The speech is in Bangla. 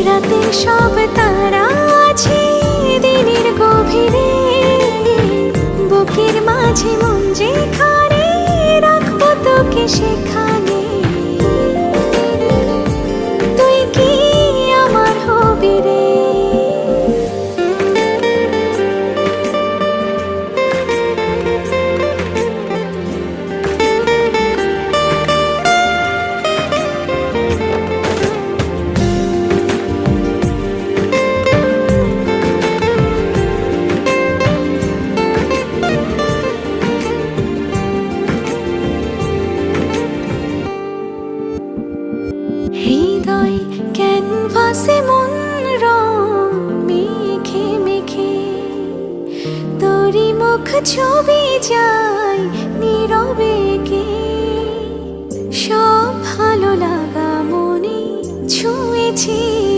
রাতের সব তারা আছে দিনের গভীরে, বুকের মাঝে মন যেখানে রাখবো তোকে সেখানে। তুই কি আমার হবি রে? হৃদয় ক্যানভাসে মন রং মেখে মেখে, তোরই মুখ ছবি যায় নীরবে কে। সব ভালো লাগা মনে ছুঁয়েছি